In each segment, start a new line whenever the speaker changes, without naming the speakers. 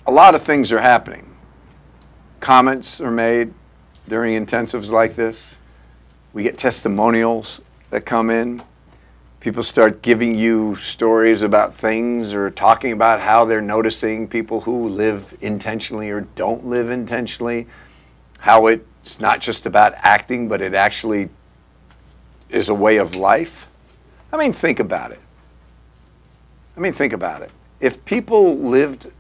a lot of things are happening. Comments are made during intensives like this. We get testimonials that come in. People start giving you stories about things or talking about how they're noticing people who live intentionally or don't live intentionally, how it's not just about acting, but it actually is a way of life. I mean, think about it. If people lived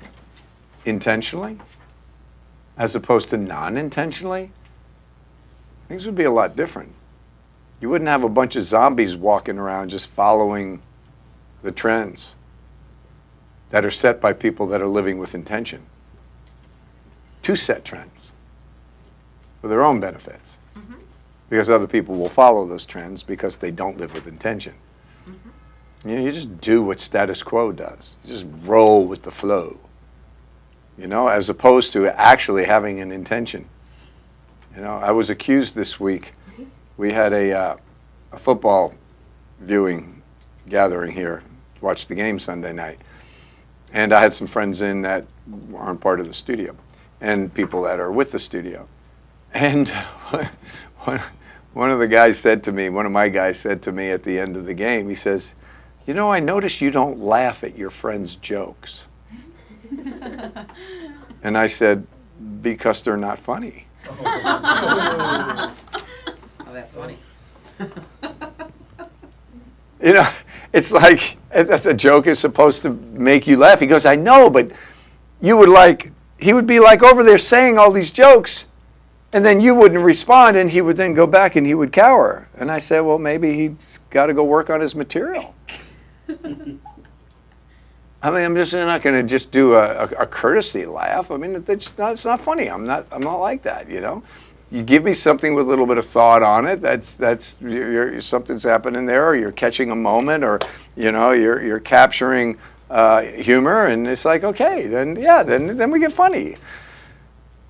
intentionally as opposed to non-intentionally, things would be a lot different. You wouldn't have a bunch of zombies walking around just following the trends that are set by people that are living with intention. To set trends for their own benefits. Mm-hmm. Because other people will follow those trends because they don't live with intention. Mm-hmm. You just do what status quo does. You just roll with the flow. As opposed to actually having an intention. I was accused this week. We had a football viewing gathering here to watch the game Sunday night. And I had some friends in that aren't part of the studio and people that are with the studio. And one of my guys said to me at the end of the game, he says, I noticed you don't laugh at your friends' jokes. And I said, because they're not funny.
Oh, that's funny.
It's like a joke is supposed to make you laugh. He goes, I know, but he would be like over there saying all these jokes, and then you wouldn't respond, and he would then go back and he would cower. And I said, well, maybe he's got to go work on his material. I'm not going to just do a courtesy laugh. It's not funny. I'm not like that, You give me something with a little bit of thought on it. Something's happening there, or you're catching a moment, or you're capturing humor, and it's like, okay, then we get funny,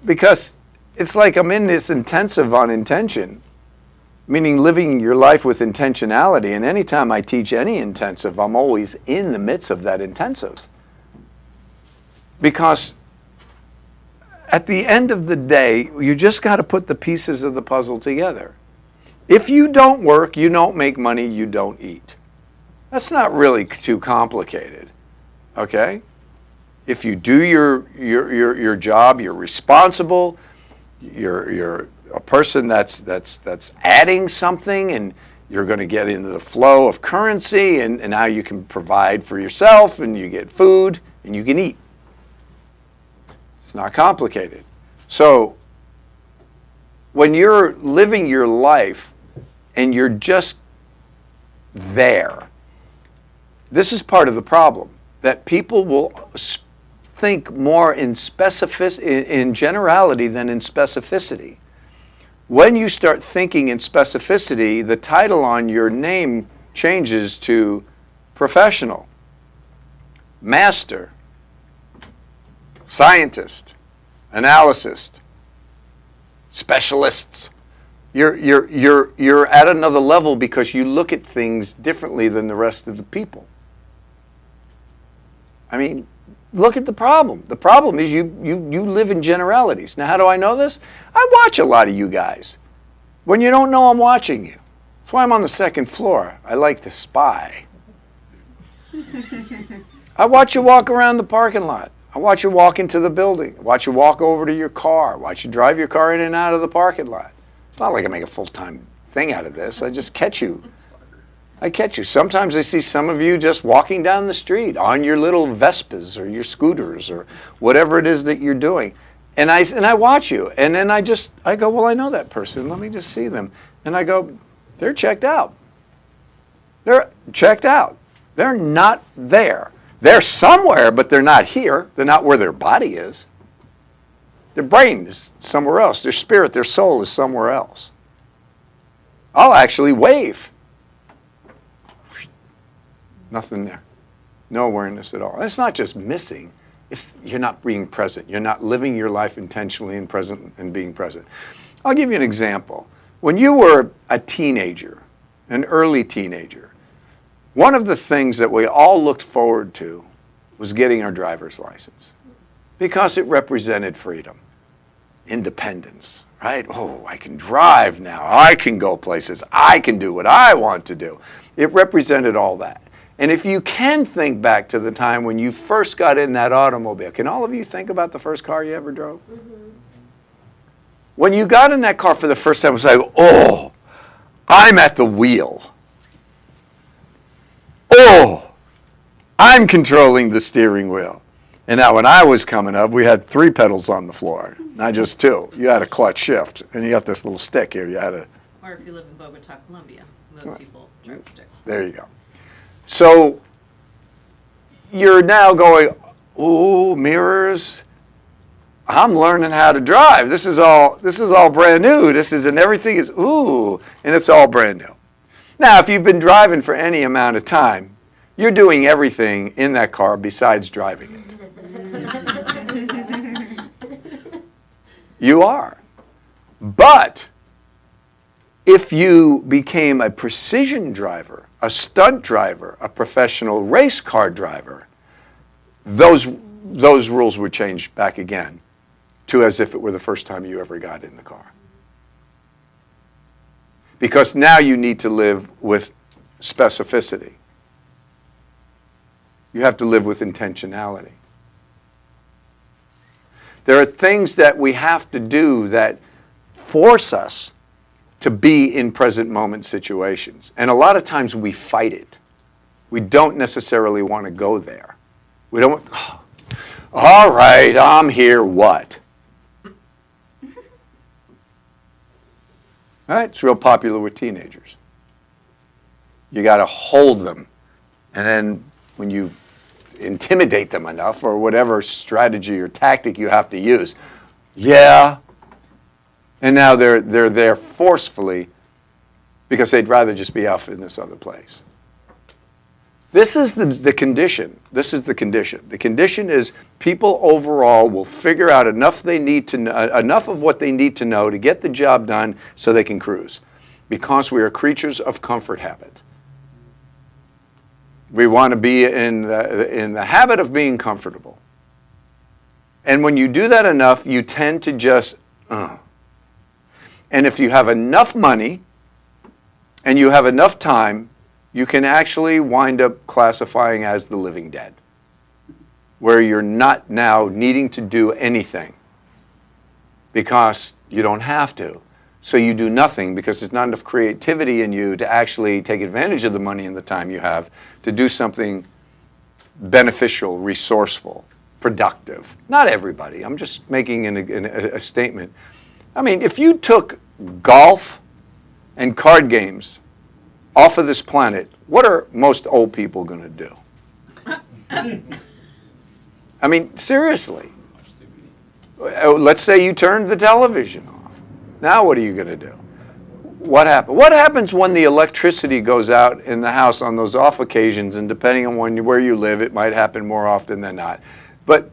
because it's like I'm in this intensive on intention, meaning living your life with intentionality. And anytime I teach any intensive, I'm always in the midst of that intensive, because at the end of the day, you just got to put the pieces of the puzzle together. If you don't work, you don't make money, you don't eat. That's not really too complicated, okay? If you do your job, you're responsible, you're a person that's adding something, and you're going to get into the flow of currency, and now you can provide for yourself, and you get food, and you can eat. Not complicated. So when you're living your life and you're just there, this is part of the problem, that people will think more in generality than in specificity. When you start thinking in specificity, the title on your name changes to professional, master, scientist, analyst, specialists. You're at another level because you look at things differently than the rest of the people. Look at the problem. The problem is you live in generalities. Now, how do I know this? I watch a lot of you guys. When you don't know I'm watching you. That's why I'm on the second floor. I like to spy. I watch you walk around the parking lot. I watch you walk into the building. I watch you walk over to your car. I watch you drive your car in and out of the parking lot. It's not like I make a full-time thing out of this. I just catch you. Sometimes I see some of you just walking down the street on your little Vespas or your scooters or whatever it is that you're doing. And I watch you. And then I go, well, I know that person. Let me just see them. And I go, they're checked out. They're checked out. They're not there. They're somewhere, but they're not here. They're not where their body is. Their brain is somewhere else. Their spirit, their soul is somewhere else. I'll actually wave. Nothing there. No awareness at all. And it's not just missing. You're not being present. You're not living your life intentionally and present and being present. I'll give you an example. When you were a teenager, an early teenager, one of the things that we all looked forward to was getting our driver's license. Because it represented freedom, independence, right? Oh, I can drive now. I can go places. I can do what I want to do. It represented all that. And if you can think back to the time when you first got in that automobile, can all of you think about the first car you ever drove? Mm-hmm. When you got in that car for the first time, it was like, oh, I'm at the wheel. Oh, I'm controlling the steering wheel. And now when I was coming up, we had 3 pedals on the floor, not just 2. You had a clutch shift, and you got this little stick here. You had a.
Or if you live in Bogota, Colombia, those people drive a stick.
There you go. So you're now going, ooh, mirrors. I'm learning how to drive. This is all brand new. And everything is ooh, and it's all brand new. Now, if you've been driving for any amount of time, you're doing everything in that car besides driving it. You are. But if you became a precision driver, a stunt driver, a professional race car driver, those rules would change back again to as if it were the first time you ever got in the car. Because now you need to live with specificity. You have to live with intentionality. There are things that we have to do that force us to be in present moment situations. And a lot of times we fight it. We don't necessarily want to go there. We don't, all right, I'm here, what? All right, it's real popular with teenagers. You got to hold them. And then when you intimidate them enough, or whatever strategy or tactic you have to use, yeah. And now they're there forcefully because they'd rather just be off in this other place. This is the condition. This is the condition. The condition is people overall will figure out enough they need to know, enough of what they need to know to get the job done so they can cruise, because we are creatures of comfort habit. We want to be in the habit of being comfortable. And when you do that enough, you tend to just, And if you have enough money and you have enough time, you can actually wind up classifying as the living dead, where you're not now needing to do anything because you don't have to. So you do nothing because there's not enough creativity in you to actually take advantage of the money and the time you have to do something beneficial, resourceful, productive. Not everybody. I'm just making a statement. I mean, if you took golf and card games off of this planet, what are most old people going to do? I mean, seriously. Let's say you turned the television off. Now what are you going to do? What happens? What happens when the electricity goes out in the house on those off occasions? And depending on where you live, it might happen more often than not. But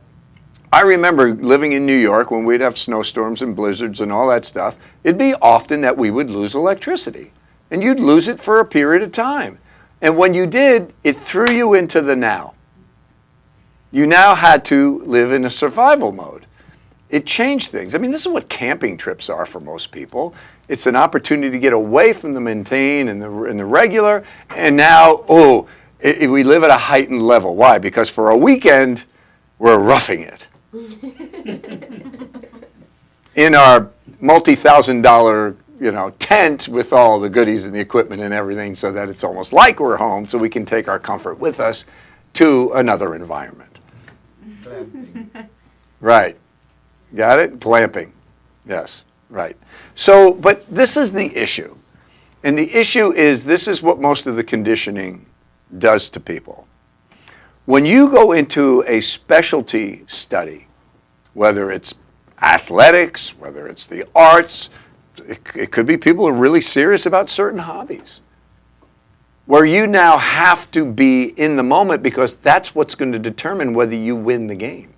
I remember living in New York when we'd have snowstorms and blizzards and all that stuff. It'd be often that we would lose electricity. And you'd lose it for a period of time. And when you did, it threw you into the now. You now had to live in a survival mode. It changed things. I mean, this is what camping trips are for most people. It's an opportunity to get away from the mundane and the regular. And now, we live at a heightened level. Why? Because for a weekend, we're roughing it. In our multi-$1,000 tent with all the goodies and the equipment and everything, so that it's almost like we're home, so we can take our comfort with us to another environment. Right. Got it? Glamping. Yes, right. So, but this is the issue. And the issue is, this is what most of the conditioning does to people. When you go into a specialty study, whether it's athletics, whether it's the arts, it could be people who are really serious about certain hobbies, where you now have to be in the moment because that's what's going to determine whether you win the game,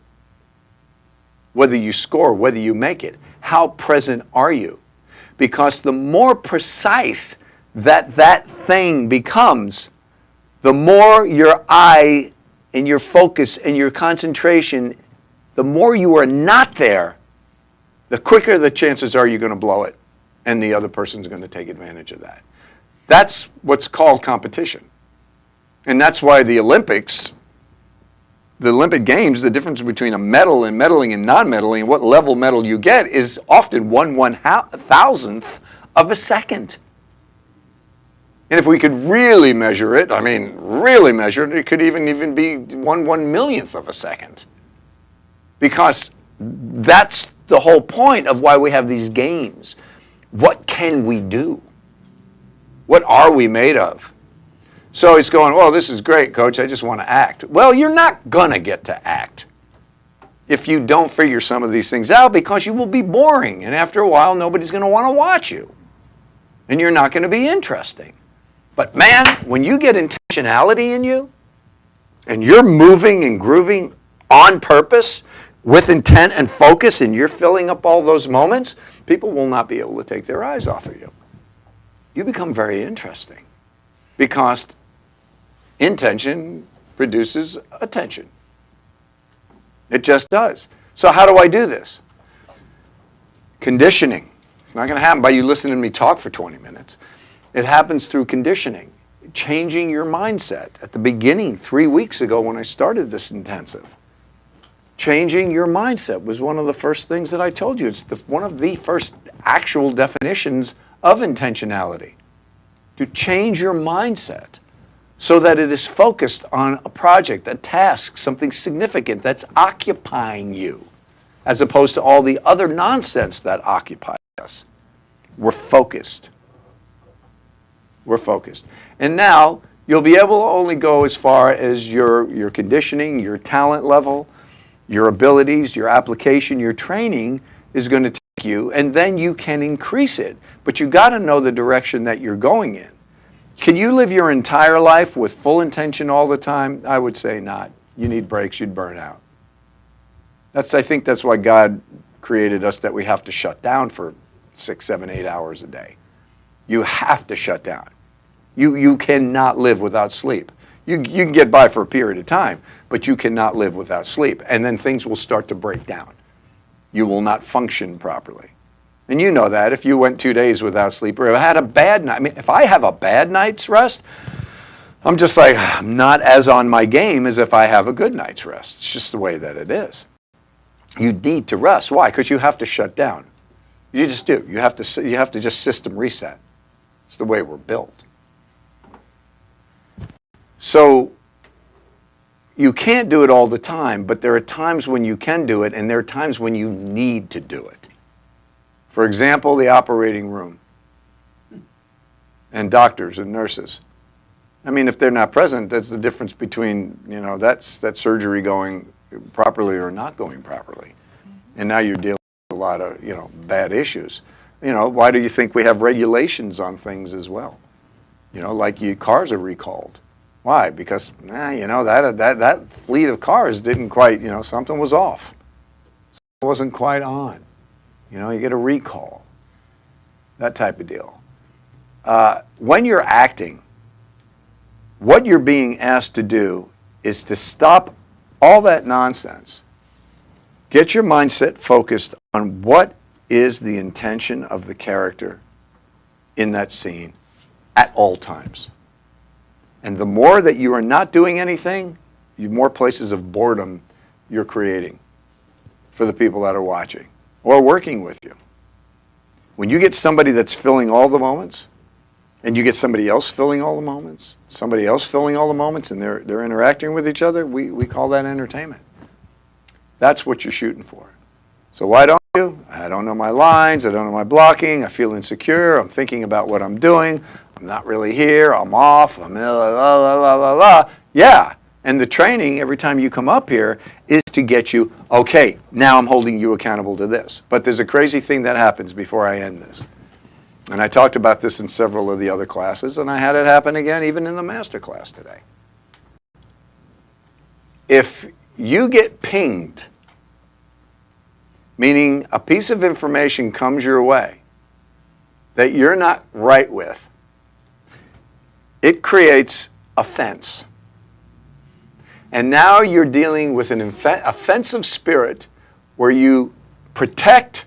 whether you score, whether you make it. How present are you? Because the more precise that thing becomes, the more your eye and your focus and your concentration The more you are not there, the quicker the chances are you're going to blow it, and the other person's going to take advantage of that. That's what's called competition. And that's why the Olympic Games, the difference between a medal and medaling and non-medaling, and what level medal you get, is often 1/1000th of a second. And if we could really measure it, really measure it, it could even be 1/1,000,000th of a second. Because that's the whole point of why we have these games. What can we do? What are we made of? So it's going, well, this is great, Coach, I just want to act. Well, you're not going to get to act if you don't figure some of these things out, because you will be boring. And after a while, nobody's going to want to watch you. And you're not going to be interesting. But man, when you get intentionality in you, and you're moving and grooving on purpose, with intent and focus, and you're filling up all those moments, people will not be able to take their eyes off of you. You become very interesting, because intention produces attention. It just does. So how do I do this? Conditioning. It's not going to happen by you listening to me talk for 20 minutes. It happens through conditioning, changing your mindset. At the beginning, 3 weeks ago when I started this intensive, changing your mindset was one of the first things that I told you. It's one of the first actual definitions of intentionality. To change your mindset so that it is focused on a project, a task, something significant that's occupying you, as opposed to all the other nonsense that occupies us. We're focused. We're focused. And now you'll be able to only go as far as your conditioning, your talent level, your abilities, your application, your training is going to take you, and then you can increase it. But you've got to know the direction that you're going in. Can you live your entire life with full intention all the time? I would say not. You need breaks, you'd burn out. I think that's why God created us, that we have to shut down for 6, 7, 8 hours a day. You have to shut down. You cannot live without sleep. You can get by for a period of time, but you cannot live without sleep. And then things will start to break down. You will not function properly. And you know that if you went 2 days without sleep, or had a bad night. If I have a bad night's rest, I'm just like, I'm not as on my game as if I have a good night's rest. It's just the way that it is. You need to rest. Why? Because you have to shut down. You just do. You have to just system reset. It's the way we're built. So you can't do it all the time, but there are times when you can do it, and there are times when you need to do it. For example, the operating room and doctors and nurses. If they're not present, that's the difference between, that's that surgery going properly or not going properly. And now you're dealing with a lot of, bad issues. Why do you think we have regulations on things as well? Like cars are recalled. Why? Because, that fleet of cars didn't quite, something was off. It wasn't quite on. You get a recall. That type of deal. When you're acting, what you're being asked to do is to stop all that nonsense. Get your mindset focused on what is the intention of the character in that scene at all times. And the more that you are not doing anything, the more places of boredom you're creating for the people that are watching or working with you. When you get somebody that's filling all the moments, and you get somebody else filling all the moments, somebody else filling all the moments, and they're interacting with each other, we call that entertainment. That's what you're shooting for. So why don't you? I don't know my lines, I don't know my blocking, I feel insecure, I'm thinking about what I'm doing, I'm not really here, I'm off, I'm la la la la la la. Yeah, and the training every time you come up here is to get you, okay, now I'm holding you accountable to this. But there's a crazy thing that happens before I end this. And I talked about this in several of the other classes, and I had it happen again even in the master class today. If you get pinged, meaning a piece of information comes your way that you're not right with, it creates offense. And now you're dealing with an offensive spirit where you protect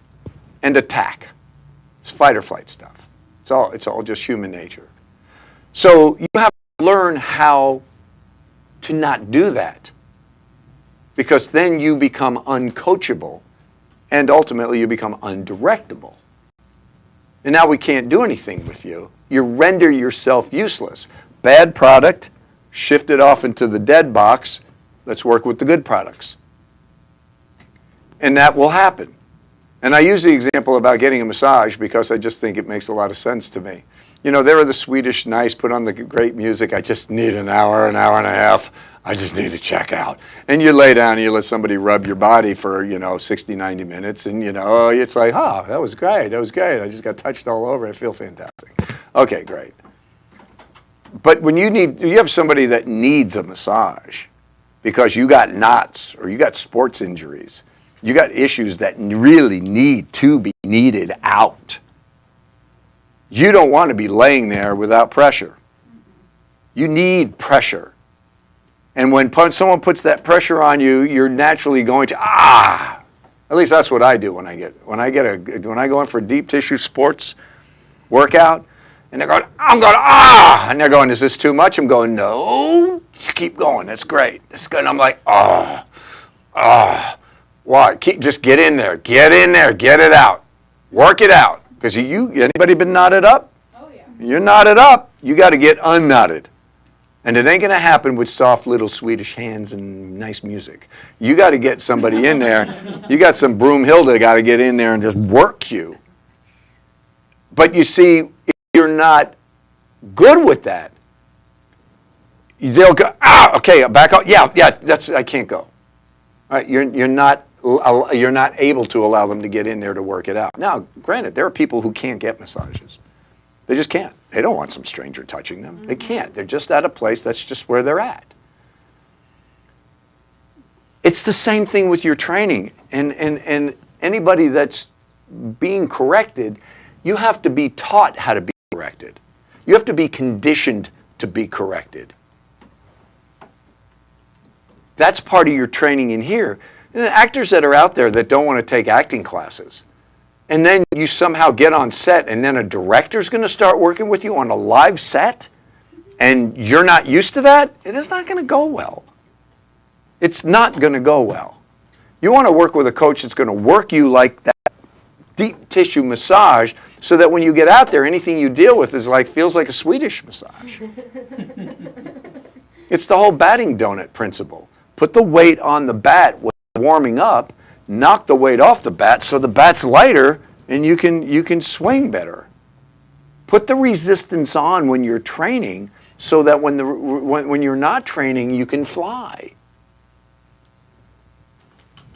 and attack. It's fight or flight stuff. It's all just human nature. So you have to learn how to not do that, because then you become uncoachable and ultimately you become undirectable. And now we can't do anything with you. You render yourself useless. Bad product, shift it off into the dead box. Let's work with the good products. And that will happen. And I use the example about getting a massage because I just think it makes a lot of sense to me. You know, there are the Swedish nice, put on the great music. I just need an hour and a half. I just need to check out. And you lay down and you let somebody rub your body for, 60, 90 minutes. And, it's like, oh, that was great. That was great. I just got touched all over. I feel fantastic. Okay, great. But when you have somebody that needs a massage because you got knots or you got sports injuries, you got issues that really need to be needed out. You don't want to be laying there without pressure. You need pressure. And when someone puts that pressure on you, you're naturally going to, at least that's what I do when I go in for a deep tissue sports workout, and they're going, and they're going, is this too much? I'm going, no, keep going, that's great, that's good. And I'm like, what? Just get in there, get it out, work it out. Because anybody been knotted up? Oh yeah. You're knotted up, you got to get unknotted. And it ain't going to happen with soft little Swedish hands and nice music. You got to get somebody in there. You got some Broomhilda got to get in there and just work you. But you see, if you're not good with that, they'll go, okay, back up. Yeah, I can't go. All right, you're not able to allow them to get in there to work it out. Now, granted, there are people who can't get massages. They just can't. They don't want some stranger touching them. They can't. They're just at a place that's just where they're at. It's the same thing with your training. And anybody that's being corrected, you have to be taught how to be corrected. You have to be conditioned to be corrected. That's part of your training in here. And the actors that are out there that don't want to take acting classes, and then you somehow get on set and then a director's going to start working with you on a live set, and you're not used to that, it is not going to go well. It's not going to go well. You want to work with a coach that's going to work you like that deep tissue massage so that when you get out there, anything you deal with feels like a Swedish massage. It's the whole batting donut principle. Put the weight on the bat when warming up, knock the weight off the bat so the bat's lighter and you can swing better. Put the resistance on when you're training so that when you're not training, you can fly.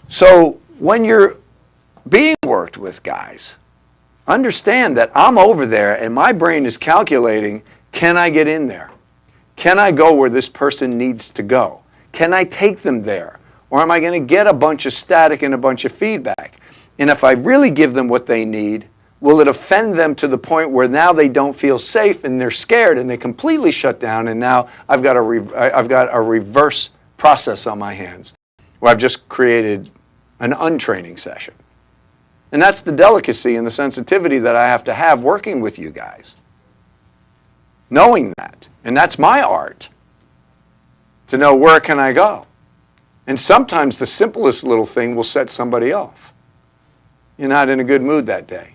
So when you're being worked with, guys, understand that I'm over there and my brain is calculating, can I get in there? Can I go where this person needs to go? Can I take them there? Or am I going to get a bunch of static and a bunch of feedback? And if I really give them what they need, will it offend them to the point where now they don't feel safe and they're scared and they completely shut down, and now I've got a reverse process on my hands where I've just created an untraining session. And that's the delicacy and the sensitivity that I have to have working with you guys. Knowing that. And that's my art. To know where can I go. And sometimes the simplest little thing will set somebody off. You're not in a good mood that day.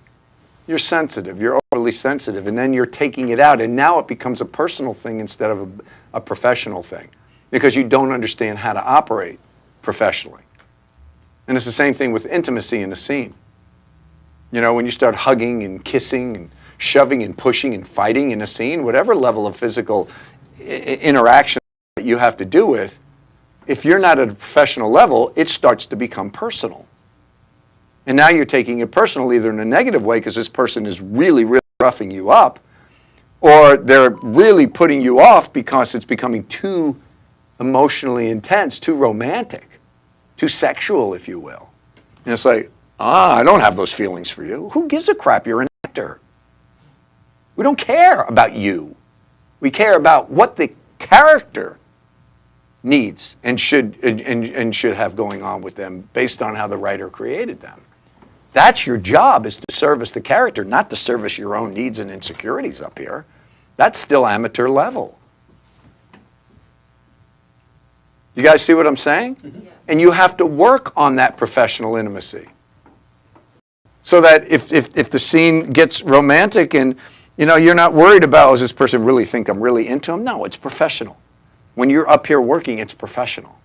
You're sensitive. You're overly sensitive. And then you're taking it out. And now it becomes a personal thing instead of a professional thing. Because you don't understand how to operate professionally. And it's the same thing with intimacy in a scene. You know, when you start hugging and kissing and shoving and pushing and fighting in a scene, whatever level of physical interaction that you have to do with, if you're not at a professional level, it starts to become personal. And now you're taking it personal either in a negative way because this person is really, really roughing you up, or they're really putting you off because it's becoming too emotionally intense, too romantic, too sexual, if you will. And it's like, I don't have those feelings for you. Who gives a crap? You're an actor. We don't care about you. We care about what the character needs and should have going on with them based on how the writer created them. That's your job, is to service the character, not to service your own needs and insecurities up here. That's still amateur level. You guys see what I'm saying?
Yes.
And you have to work on that professional intimacy. So that if the scene gets romantic and you're not worried about, does this person really think I'm really into him? No, it's professional. When you're up here working, it's professional.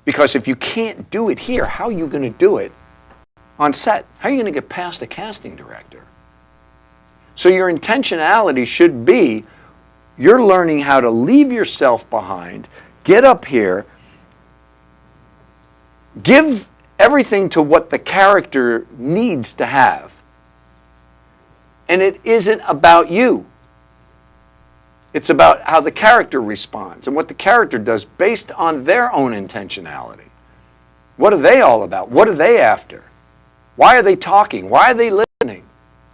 Because if you can't do it here, how are you going to do it on set? How are you going to get past a casting director? So your intentionality should be, you're learning how to leave yourself behind, get up here, give everything to what the character needs to have. And it isn't about you. It's about how the character responds and what the character does based on their own intentionality. What are they all about? What are they after? Why are they talking? Why are they listening?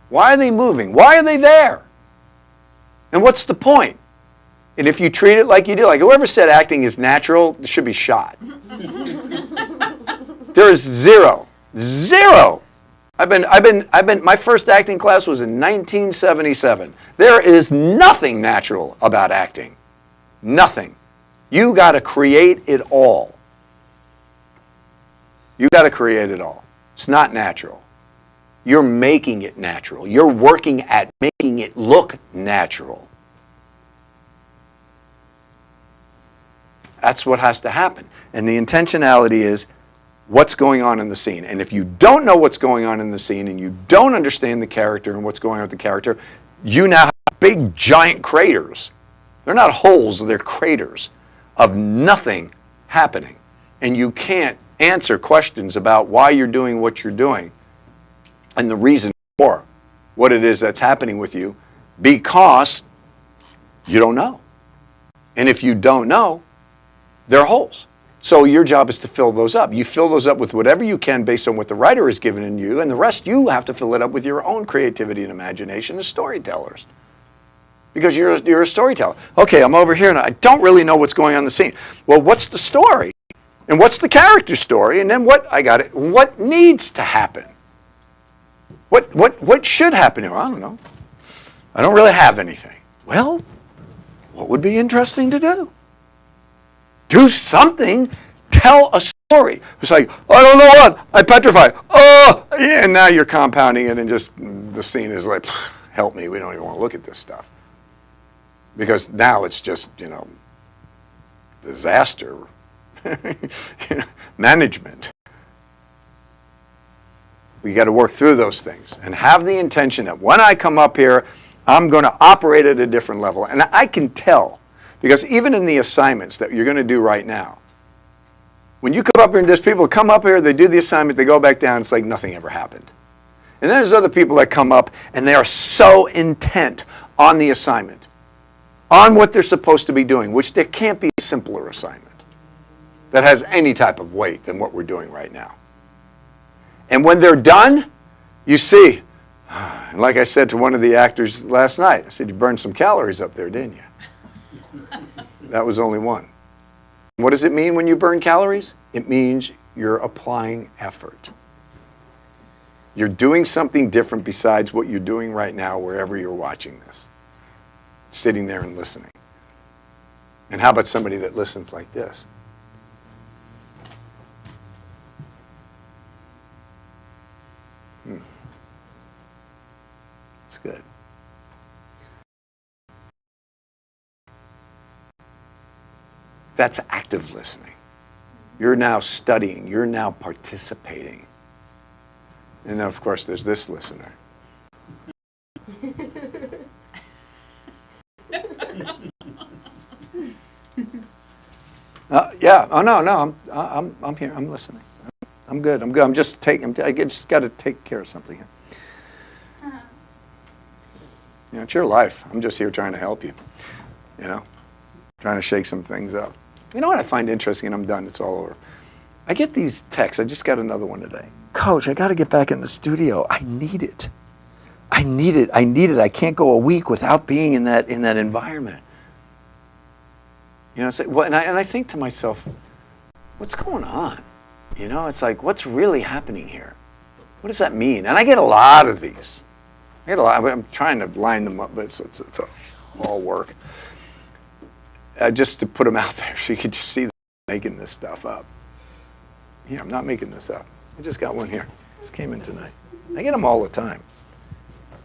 Why are they moving? Why are they there? And what's the point? And if you treat it like you do, like whoever said acting is natural, should be shot. There is zero. My first acting class was in 1977. There is nothing natural about acting. Nothing. You got to create it all. You got to create it all. It's not natural. You're making it natural. You're working at making it look natural. That's what has to happen. And the intentionality is what's going on in the scene. And if you don't know what's going on in the scene and you don't understand the character and what's going on with the character, you now have big giant craters. They're not holes, they're craters of nothing happening. And you can't answer questions about why you're doing what you're doing and the reason for what it is that's happening with you, because you don't know. And if you don't know, there are holes. So your job is to fill those up. You fill those up with whatever you can based on what the writer has given in you, and the rest you have to fill it up with your own creativity and imagination as storytellers. Because you're a storyteller. Okay, I'm over here and I don't really know what's going on in the scene. Well, what's the story? And what's the character story? And then what needs to happen? What should happen here? I don't know. I don't really have anything. Well, what would be interesting to do? Do something. Tell a story. It's like, I don't know what. I petrify. Oh, yeah, and now you're compounding it and just the scene is like, help me. We don't even want to look at this stuff. Because now it's just, disaster management. We got to work through those things and have the intention that when I come up here, I'm going to operate at a different level. And I can tell, because even in the assignments that you're going to do right now, when you come up here and there's people who come up here, they do the assignment, they go back down, it's like nothing ever happened. And then there's other people that come up and they are so intent on the assignment, on what they're supposed to be doing, which there can't be a simpler assignment that has any type of weight than what we're doing right now. And when they're done, you see, and like I said to one of the actors last night, I said, you burned some calories up there, didn't you? That was only one. What does it mean when you burn calories? It means you're applying effort. You're doing something different besides what you're doing right now wherever you're watching this. Sitting there and listening. And how about somebody that listens like this? It's good. That's active listening. You're now studying. You're now participating. And then, of course, there's this listener. Yeah. Oh no. I'm here. I'm listening. I'm good. I'm just taking. I just got to take care of something here. It's your life. I'm just here trying to help you. Trying to shake some things up. You know what I find interesting, and I'm done. It's all over. I get these texts. I just got another one today. Coach, I got to get back in the studio. I need it. I need it. I can't go a week without being in that environment. You know, well, and I think to myself, what's going on? You know, it's like, what's really happening here? What does that mean? And I get a lot of these. I get a lot. I'm trying to line them up, but it's all work. Just to put them out there so you could just see them making this stuff up. Yeah, I'm not making this up. I just got one here. This came in tonight. I get them all the time.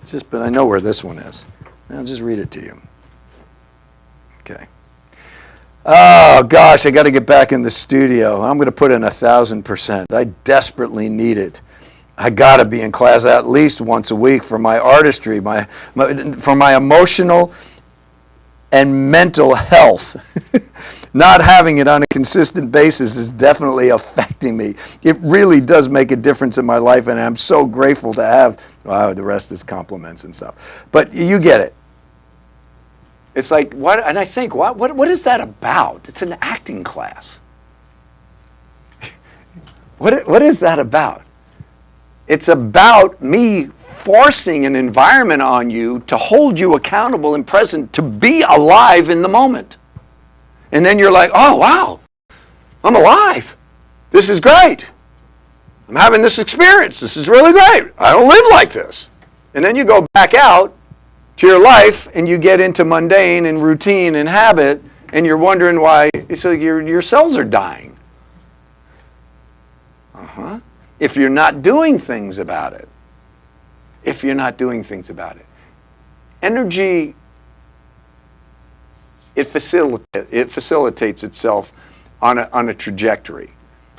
It's just, but I know where this one is. I'll just read it to you. Okay. Oh gosh, I got to get back in the studio. I'm going to put in 1,000%. I desperately need it. I got to be in class at least once a week for my artistry, for my emotional and mental health. Not having it on a consistent basis is definitely affecting me. It really does make a difference in my life, and I'm so grateful to have. Wow, the rest is compliments and stuff. But you get it. It's like, what? And I think, what is that about? It's an acting class. What is that about? It's about me forcing an environment on you to hold you accountable and present, to be alive in the moment. And then you're like, oh, wow, I'm alive. This is great. I'm having this experience. This is really great. I don't live like this. And then you go back out to your life and you get into mundane and routine and habit, and you're wondering why it's like your cells are dying. If you're not doing things about it. If you're not doing things about it. Energy, it facilitates itself on a trajectory.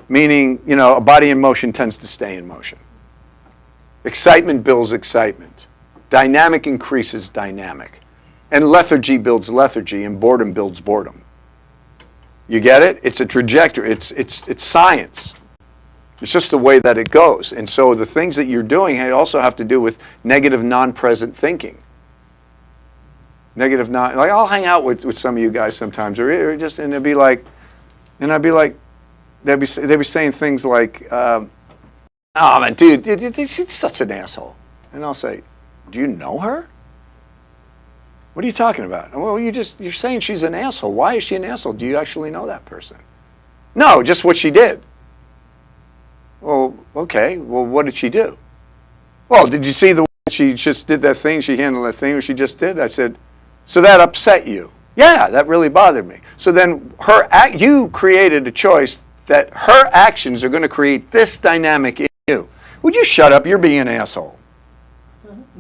Meaning, you know, a body in motion tends to stay in motion. Excitement builds excitement. Dynamic increases dynamic. And lethargy builds lethargy, and boredom builds boredom. You get it? It's a trajectory. It's science. It's just the way that it goes. And so the things that you're doing also have to do with negative non-present thinking. Like I'll hang out with some of you guys sometimes, or just, and it'd be like, and I'd be like, they'd be saying things like, oh man, dude, she's such an asshole. And I'll say, do you know her? What are you talking about? Well, you're saying she's an asshole. Why is she an asshole? Do you actually know that person? No, just what she did. Well, okay. Well, what did she do? Well, did you see the way she just did that thing? She handled that thing, or she just did? I said, so that upset you? Yeah, that really bothered me. So then you created a choice that her actions are going to create this dynamic in you. Would you shut up? You're being an asshole.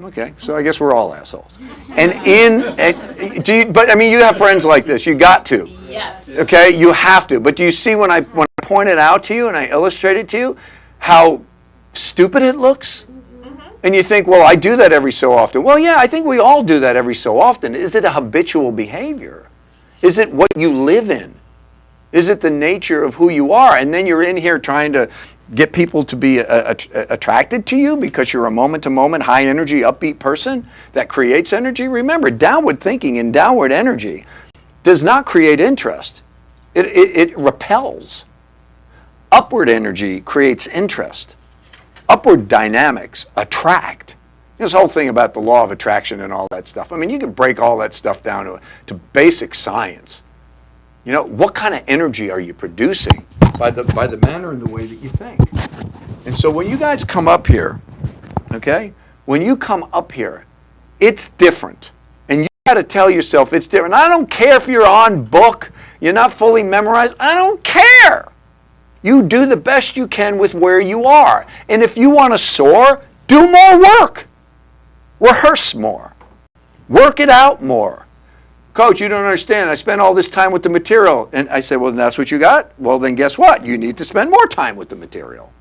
Okay, so I guess we're all assholes. But I mean, you have friends like this. You got to.
Yes.
Okay, you have to. But do you see when I point it out to you and I illustrate it to you, how stupid it looks? And you think, well, I do that every so often. Well, yeah, I think we all do that every so often. Is it a habitual behavior? Is it what you live in? Is it the nature of who you are? And then you're in here trying to get people to be attracted to you because you're a moment-to-moment, high-energy, upbeat person that creates energy. Remember, downward thinking and downward energy does not create interest. It repels. Upward energy creates interest. Upward dynamics attract. This whole thing about the law of attraction and all that stuff. I mean, you can break all that stuff down to basic science. You know, what kind of energy are you producing by the manner and the way that you think? And so when you guys come up here, okay, when you come up here, it's different. And you got to tell yourself it's different. I don't care if you're on book, you're not fully memorized. I don't care. You do the best you can with where you are. And if you want to soar, do more work. Rehearse more. Work it out more. Coach, you don't understand. I spent all this time with the material. And I said, well, that's what you got? Well, then guess what? You need to spend more time with the material.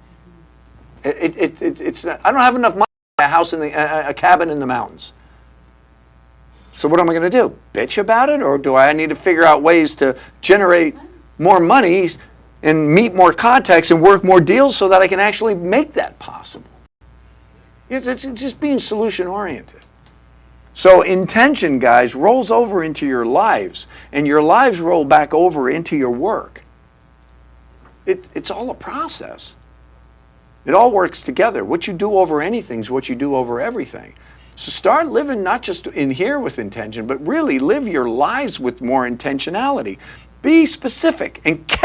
It's not, I don't have enough money to buy a house a cabin in the mountains. So what am I going to do? Bitch about it? Or do I need to figure out ways to generate more money and meet more contacts and work more deals so that I can actually make that possible? It's just being solution-oriented. So intention, guys, rolls over into your lives, and your lives roll back over into your work. It's all a process. It all works together. What you do over anything is what you do over everything. So start living not just in here with intention, but really live your lives with more intentionality. Be specific and